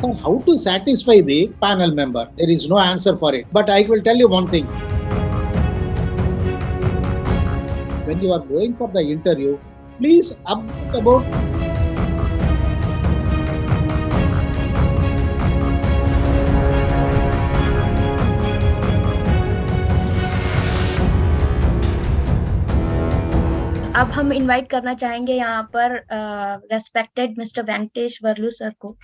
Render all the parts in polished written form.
So how to satisfy the panel member? There is no answer for it. But I will tell you one thing. When you are going for the interview, please update about अब हम invite करना चाहेंगे यहाँ पर respected mister Venkatesh Varlu sir को,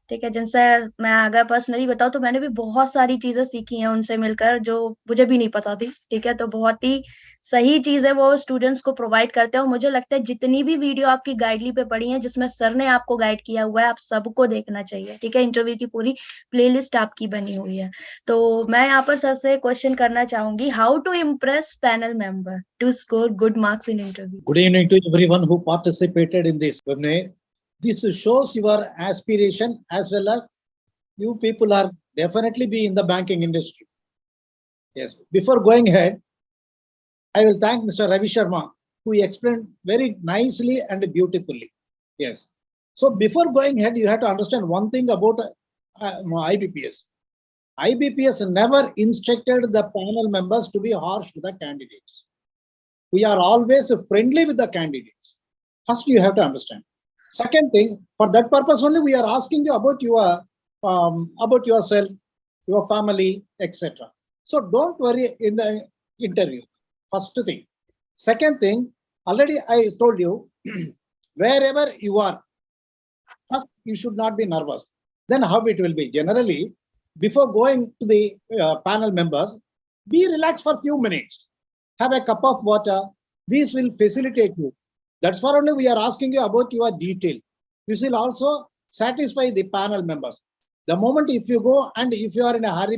ठीक है, जिनसे मैं अगर पर्सनली बताऊं तो मैंने भी बहुत सारी चीजें सीखी हैं उनसे मिलकर जो मुझे भी नहीं पता थी, ठीक है। तो बहुत ही सही चीज है वो स्टूडेंट्स को प्रोवाइड करते हैं और मुझे लगता है जितनी भी वीडियो आपकी गाइडली पे पड़ी है जिसमें सर ने आपको गाइड किया हुआ है आप सबको देखना चाहिए, ठीक है। इंटरव्यू की पूरी प्लेलिस्ट आपकी बनी हुई है। तो मैं यहाँ पर सर से क्वेश्चन करना चाहूंगी, how to impress panel member to score good marks in interview. good evening to everyone who participated in this webinar. This shows your aspiration as well as you people are definitely be in the banking industry. Yes. Before going ahead, I will thank Mr. Ravi Sharma who explained very nicely and beautifully. Yes. So before going ahead, you have to understand one thing about IBPS. IBPS never instructed the panel members to be harsh to the candidates. We are always friendly with the candidates. First, you have to understand. Second thing, for that purpose only, we are asking you about yourself, your family, etc. So don't worry in the interview. First thing. Second thing, already I told you, wherever you are, first you should not be nervous. Then how it will be? Generally, before going to the panel members, be relaxed for a few minutes. Have a cup of water. These will facilitate you. That's why only we are asking you about your detail. This will also satisfy the panel members. The moment if you go and if you are in a hurry,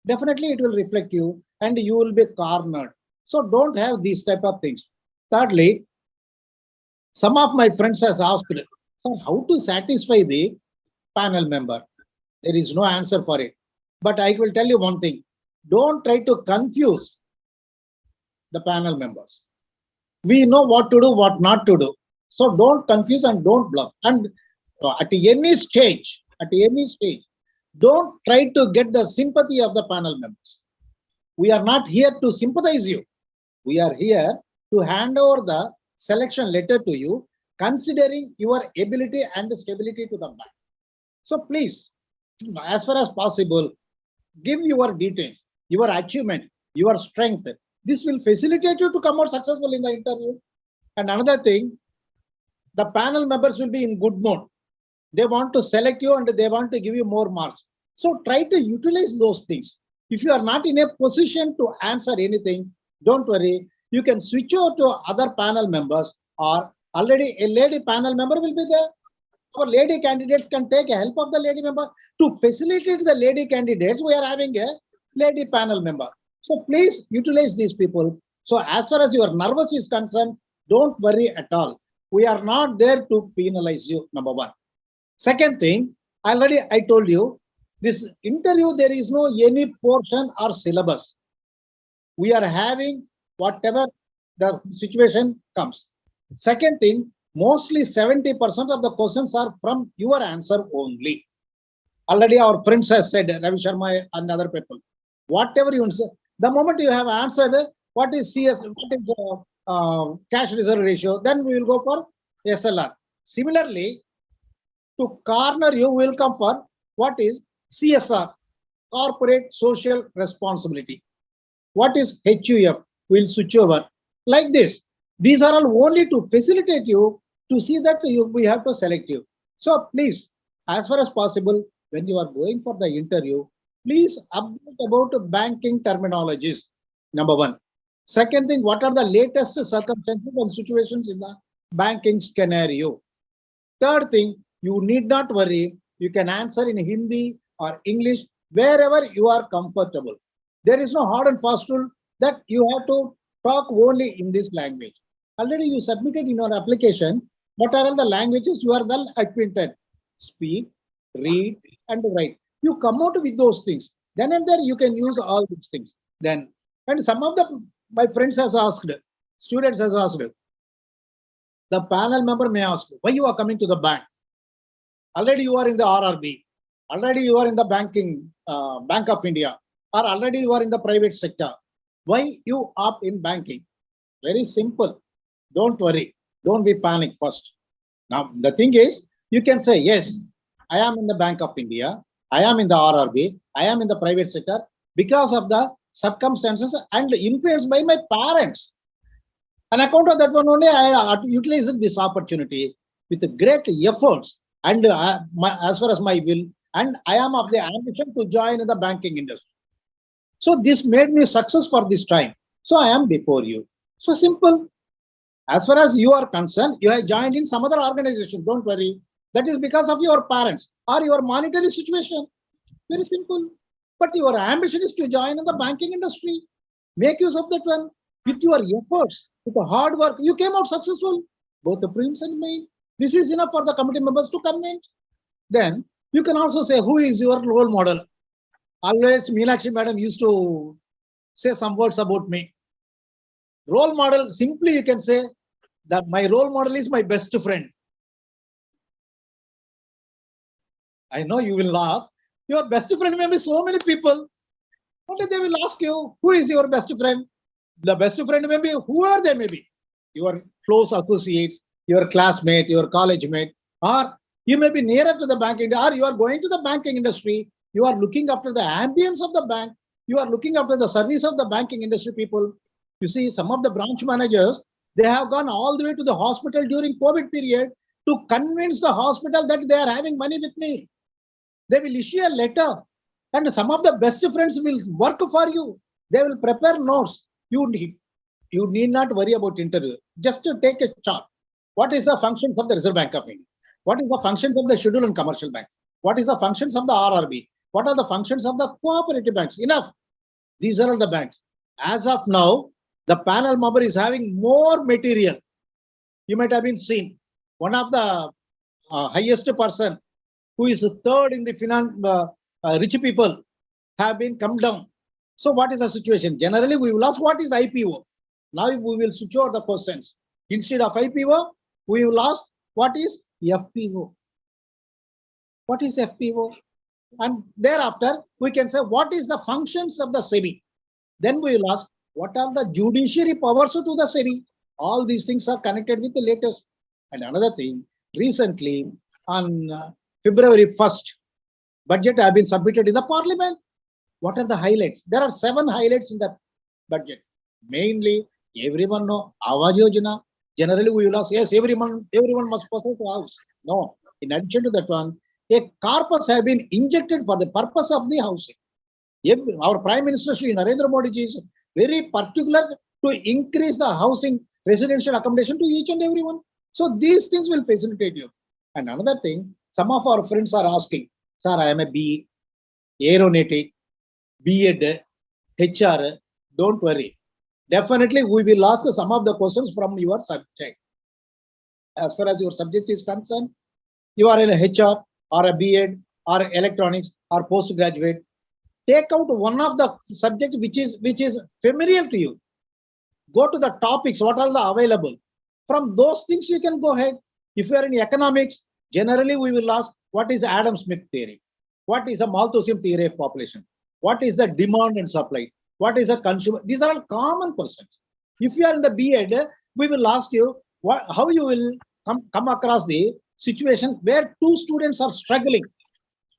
definitely it will reflect you and you will be cornered. So don't have these type of things. Thirdly, some of my friends has asked, sir, how to satisfy the panel member? There is no answer for it. But I will tell you one thing. Don't try to confuse the panel members. We know what to do, what not to do. So don't confuse and don't bluff. And at any stage, don't try to get the sympathy of the panel members. We are not here to sympathize you. We are here to hand over the selection letter to you, considering your ability and stability to the bank. So please, as far as possible, give your details, your achievement, your strength. This will facilitate you to come out successful in the interview. And another thing, the panel members will be in good mood. They want to select you and they want to give you more marks. So try to utilize those things. If you are not in a position to answer anything, don't worry. You can switch over to other panel members, or already a lady panel member will be there. Our lady candidates can take help of the lady member. To facilitate the lady candidates, we are having a lady panel member. So please utilize these people. So as far as your nervous is concerned, don't worry at all. We are not there to penalize you, number one. Second thing, already I told you, this interview, there is no any portion or syllabus. We are having whatever the situation comes. Second thing, mostly 70% of the questions are from your answer only. Already our friends has said, Ravi Sharma and other people, whatever you say, the moment you have answered what is CS, what is cash reserve ratio, then we will go for SLR. Similarly, to corner you will come for what is CSR, corporate social responsibility. What is HUF? We'll switch over like this. These are all only to facilitate you to see that we have to select you. So please, as far as possible, when you are going for the interview, please update about banking terminologies, number one. Second thing, what are the latest circumstances and situations in the banking scenario? Third thing, you need not worry. You can answer in Hindi or English, wherever you are comfortable. There is no hard and fast rule that you have to talk only in this language. Already you submitted in your application, what are all the languages you are well acquainted? Speak, read, and write. You come out with those things. Then and there you can use all these things. Then, and some of my friends has asked, students has asked, the panel member may ask, why you are coming to the bank? Already you are in the RRB, already you are in the banking, Bank of India, or already you are in the private sector. Why you opt in banking? Very simple. Don't worry. Don't be panic first. Now, the thing is, you can say, yes, I am in the Bank of India, I am in the RRB, I am in the private sector because of the circumstances and influenced by my parents. On account of that one only, I utilized this opportunity with great efforts and as far as my will, and I am of the ambition to join the banking industry. So this made me success for this time. So I am before you. So simple. As far as you are concerned, you have joined in some other organization. Don't worry. That is because of your parents or your monetary situation. Very simple. But your ambition is to join in the banking industry. Make use of that one. With your efforts, with the hard work, you came out successful. Both the prince and main. This is enough for the committee members to convince. Then you can also say, who is your role model? Always Meenakshi madam used to say some words about me. Role model, simply you can say that my role model is my best friend. I know you will laugh. Your best friend may be so many people. Only they will ask you, who is your best friend? The best friend may be whoever they may be. Your close associates, your classmate, your college mate, or you may be nearer to the banking, or you are going to the banking industry. You are looking after the ambience of the bank. You are looking after the service of the banking industry people. You see, some of the branch managers, they have gone all the way to the hospital during COVID period to convince the hospital that they are having money with me. They will issue a letter, and some of the best friends will work for you. They will prepare notes. You need not worry about interview. Just to take a chart. What is the functions of the Reserve Bank of India? What is the functions of the scheduled and commercial banks? What is the functions of the RRB? What are the functions of the cooperative banks? Enough. These are all the banks. As of now, the panel member is having more material. You might have been seen. One of the highest person who is third in the finance, rich people have been come down. So what is the situation? Generally, we will ask what is IPO. Now we will switch over the questions. Instead of IPO, we will ask what is FPO. What is FPO? And thereafter, we can say what is the functions of the SEBI. Then we will ask what are the judiciary powers to the SEBI. All these things are connected with the latest. And another thing, recently on February 1st, budget have been submitted in the parliament. What are the highlights? There are 7 highlights in that budget. Mainly, everyone know Awas Yojana. Generally, we will ask, yes, everyone must possess a house. No. In addition to that one, a corpus have been injected for the purpose of the housing. Our Prime Minister Shri Narendra Modi ji is very particular to increase the housing residential accommodation to each and everyone. So these things will facilitate you. And another thing, some of our friends are asking, sir, I am a BE, aeronautic, B.Ed, HR. Don't worry. Definitely, we will ask some of the questions from your subject. As far as your subject is concerned, you are in a HR or a B.Ed or electronics or postgraduate. Take out one of the subject which is familiar to you. Go to the topics, what are the available. From those things, you can go ahead. If you are in economics, generally we will ask, what is Adam Smith theory? What is a Malthusian theory of population? What is the demand and supply? What is a consumer? These are all common questions. If you are in the B.Ed, we will ask you how you will come across the situation where 2 students are struggling.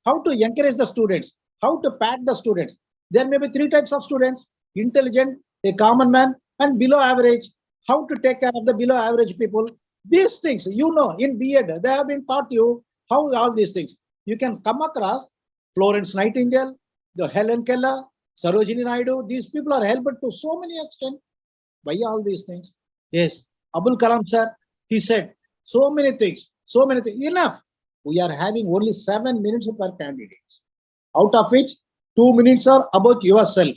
How to encourage the students? How to pat the students? There may be 3 types of students: intelligent, a common man, and below average. How to take care of the below average people? These things, in B.Ed, they have been taught you how all these things. You can come across Florence Nightingale, the Helen Keller, Sarojini Naidu. These people are helped to so many extent by all these things. Yes, Abul Kalam sir, he said so many things. Enough. We are having only 7 minutes per candidate, out of which 2 minutes are about yourself,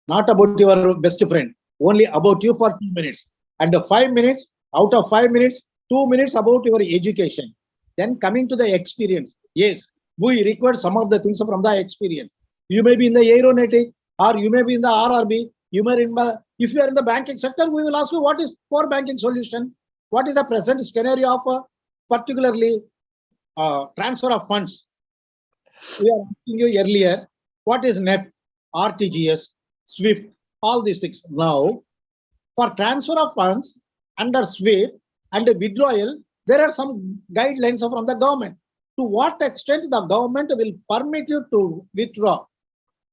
not about your best friend. Only about you for 2 minutes. And the 5 minutes, out of 5 minutes, 2 minutes about your education. Then coming to the experience. Yes, we require some of the things from the experience. You may be in the aeronautic, or you may be in the RRB. If you are in the banking sector, we will ask you what is core banking solution. What is the present scenario of particularly transfer of funds. We are asking you earlier, what is NEFT, RTGS, SWIFT, all these things. Now, for transfer of funds under SWIFT and withdrawal, there are some guidelines from the government. To what extent the government will permit you to withdraw?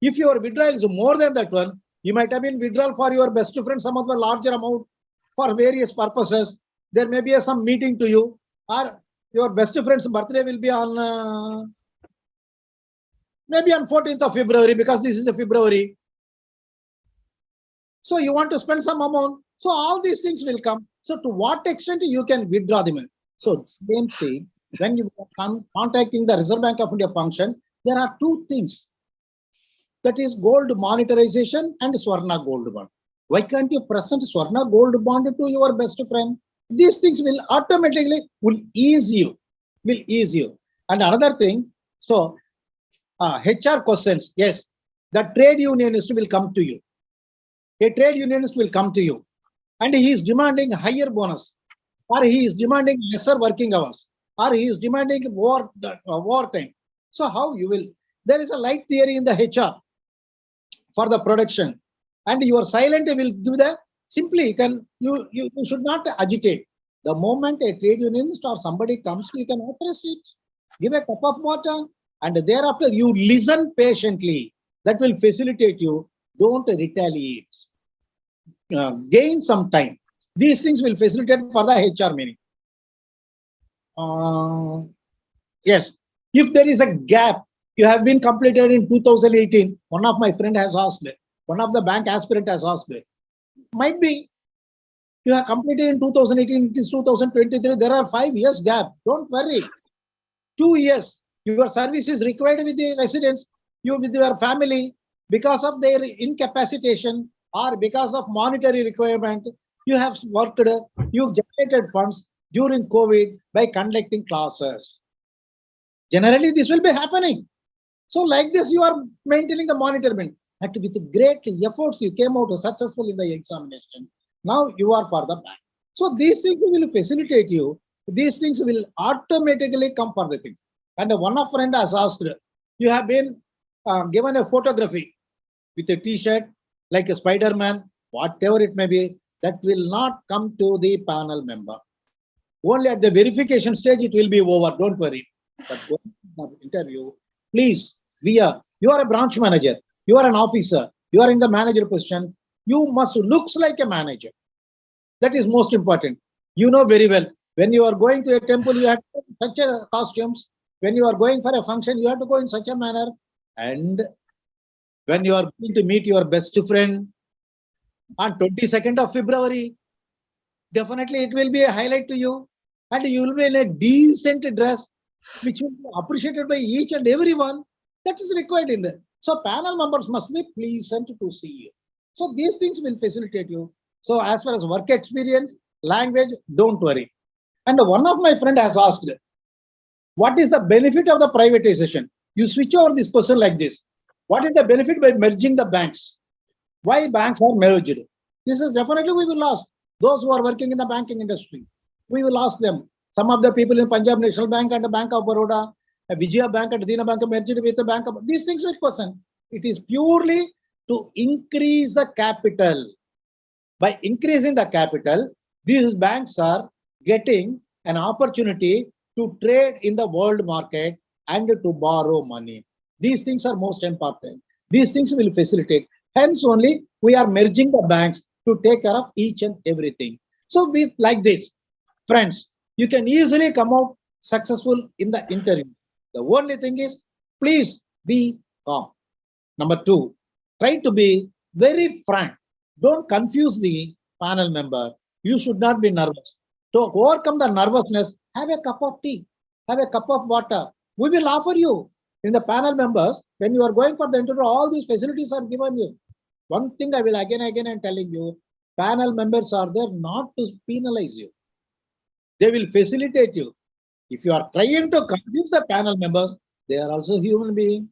If your withdrawal is more than that one, you might have been withdrawal for your best friend, some of the larger amount for various purposes. There may be some meeting to you, or your best friend's birthday will be on maybe on 14th of February, because this is a February. So you want to spend some amount. So all these things will come. So to what extent you can withdraw the money? So same thing, when you come contacting the Reserve Bank of India functions, there are two things. That is gold monetization and Swarna gold bond. Why can't you present Swarna gold bond to your best friend? These things will automatically ease you. And another thing, so HR questions, yes, the trade unionist will come to you. A trade unionist will come to you and he is demanding higher bonus, or he is demanding lesser working hours, or he is demanding war time. So how you will? There is a light theory in the HR for the production, and your silent will do the simply you should not agitate. The moment a trade unionist or somebody comes, you can address it, give a cup of water, and thereafter you listen patiently. That will facilitate you. Don't retaliate. Gain some time. These things will facilitate for the HR meeting. Yes, if there is a gap, you have been completed in 2018. One of my friend has asked me, one of the bank aspirant has asked me, might be you have completed in 2018, it is 2023, there are 5 years gap. Don't worry. 2 years, your service is required with the residents, you with your family, because of their incapacitation or because of monetary requirement, you have worked, you generated funds during COVID by conducting classes. Generally, this will be happening. So like this, you are maintaining the monitoring. And with great efforts, you came out successful in the examination. Now you are for the bank. So these things will facilitate you. These things will automatically come for the things. And one of friend has asked, you have been given a photography with a t-shirt like a Spider-Man, whatever it may be, that will not come to the panel member. Only at the verification stage, it will be over. Don't worry. But going to the interview, please, you are a branch manager, you are an officer, you are in the manager position, you must look like a manager. That is most important. You know very well, when you are going to a temple, you have to such a costumes. When you are going for a function, you have to go in such a manner. And when you are going to meet your best friend on 22nd of February, definitely it will be a highlight to you. And you will be in a decent dress, which will be appreciated by each and everyone. That is required in there. So panel members must be pleasant to see you. So these things will facilitate you. So as far as work experience, language, don't worry. And one of my friend has asked, what is the benefit of the privatization? You switch over this person like this. What is the benefit by merging the banks? Why banks are merged? This is definitely we will ask those who are working in the banking industry. We will ask them. Some of the people in Punjab National Bank and the Bank of Baroda, Vijaya Bank and Dina Bank merged with the Bank of, these things will question. It is purely to increase the capital. By increasing the capital, these banks are getting an opportunity to trade in the world market and to borrow money. These things are most important. These things will facilitate. Hence only we are merging the banks to take care of each and everything. So be like this, friends, you can easily come out successful in the interview. The only thing is, please be calm. Number 2, try to be very frank. Don't confuse the panel member. You should not be nervous. To overcome the nervousness, have a cup of tea, have a cup of water. We will offer you. In the panel members, when you are going for the interview, all these facilities are given you. One thing I will again and telling you, panel members are there not to penalize you. They will facilitate you. If you are trying to convince the panel members, they are also human beings.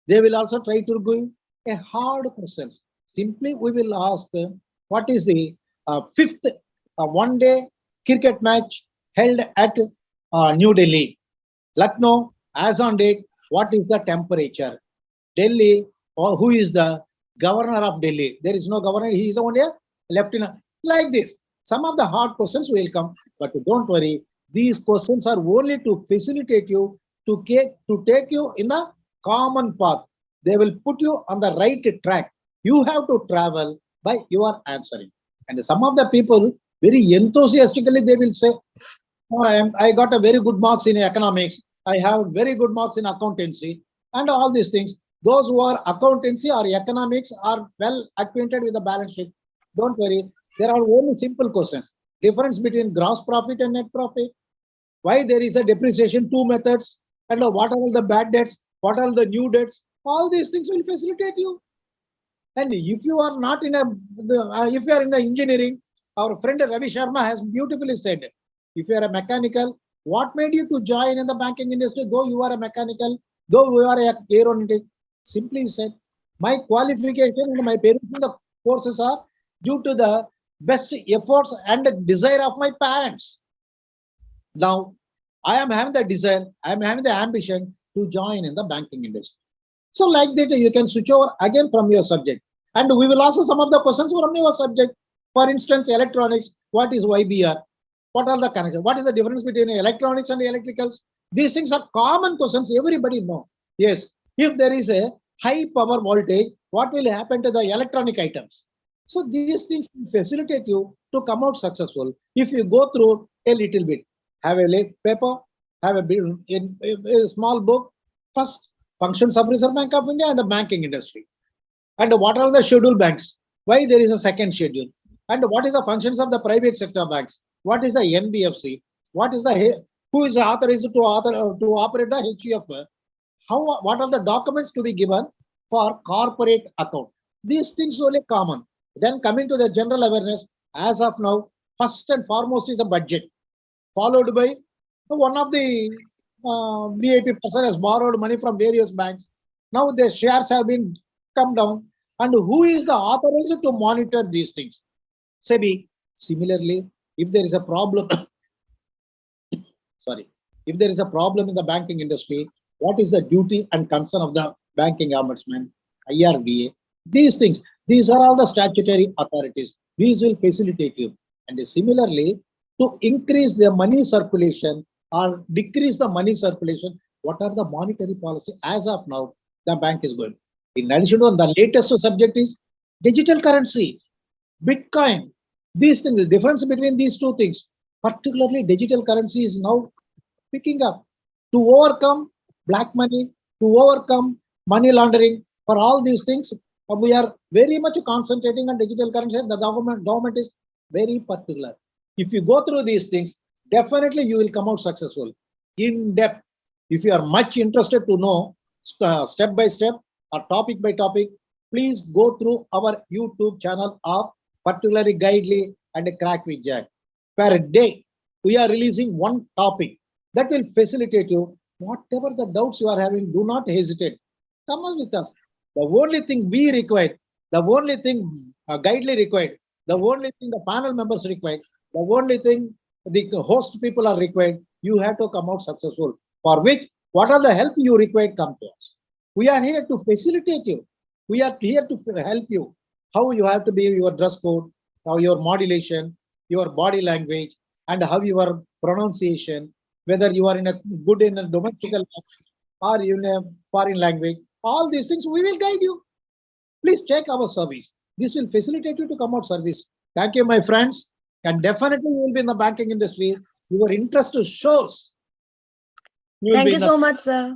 They will also try to give a hard question. Simply, we will ask, what is the 5th one-day cricket match held at New Delhi, Lucknow, as on date what is the temperature? Delhi, or who is the governor of Delhi? There is no governor, he is only a lieutenant. Like this, some of the hard questions will come, but don't worry. These questions are only to facilitate you to take you in the common path. They will put you on the right track. You have to travel by your answering. And some of the people very enthusiastically they will say, "Oh, I got a very good marks in economics. I have very good marks in accountancy," and all these things. Those who are accountancy or economics are well acquainted with the balance sheet. Don't worry. There are only simple questions. Difference between gross profit and net profit. Why there is a depreciation, two methods, and what are all the bad debts, what are the new debts. All these things will facilitate you. And if you are not in if you are in the engineering, our friend Ravi Sharma has beautifully said, if you are a mechanical, what made you to join in the banking industry? Though you are a mechanical, though you are a aeronautic, simply said, my qualification and my parents in the courses are due to the best efforts and desire of my parents. Now, I am having the desire, I am having the ambition to join in the banking industry. So like that, you can switch over again from your subject. And we will answer some of the questions from your subject. For instance, electronics, what is YBR? What are the connections? What is the difference between electronics and electricals? These things are common questions, everybody know. Yes, if there is a high power voltage, what will happen to the electronic items? So these things will facilitate you to come out successful if you go through a little bit. Have a paper, have a small book. First, functions of Reserve Bank of India and the banking industry. And what are the scheduled banks? Why there is a second schedule? And what is the functions of the private sector banks? What is the NBFC? What is the who is authorized to operate the HUF? What are the documents to be given for corporate account? These things only common. Then coming to the general awareness, as of now, first and foremost is a budget, followed by one of the VIP person has borrowed money from various banks. Now the shares have been come down. And who is the authorized to monitor these things? SEBI. Similarly, if there is a problem, if there is a problem in the banking industry, what is the duty and concern of the banking ombudsman, IRDA? These things, these are all the statutory authorities. These will facilitate you. And similarly, to increase the money circulation or decrease the money circulation, what are the monetary policy? As of now, the bank is going. In addition to the latest subject is digital currency, Bitcoin. These things, the difference between these two things, particularly digital currency is now picking up to overcome black money, to overcome money laundering. For all these things, we are very much concentrating on digital currency. The government is very particular. If you go through these things, definitely you will come out successful. In depth, if you are much interested to know step by step or topic by topic, please go through our YouTube channel of particularly Guidely and Crack with Jack. Per day, we are releasing one topic that will facilitate you. Whatever the doubts you are having, do not hesitate. Come on with us. The only thing we require, the only thing Guidely required, the only thing the panel members required, the only thing the host people are required, you have to come out successful. For which, what are the help you require, come to us. We are here to facilitate you. We are here to help you. How you have to be your dress code, how your modulation, your body language, and how your pronunciation, whether you are in a good in a domestic or in a foreign language, all these things we will guide you. Please take our service. This will facilitate you to come out service. Thank you, my friends. And definitely you will be in the banking industry. Your interest shows. Thank you so much, sir.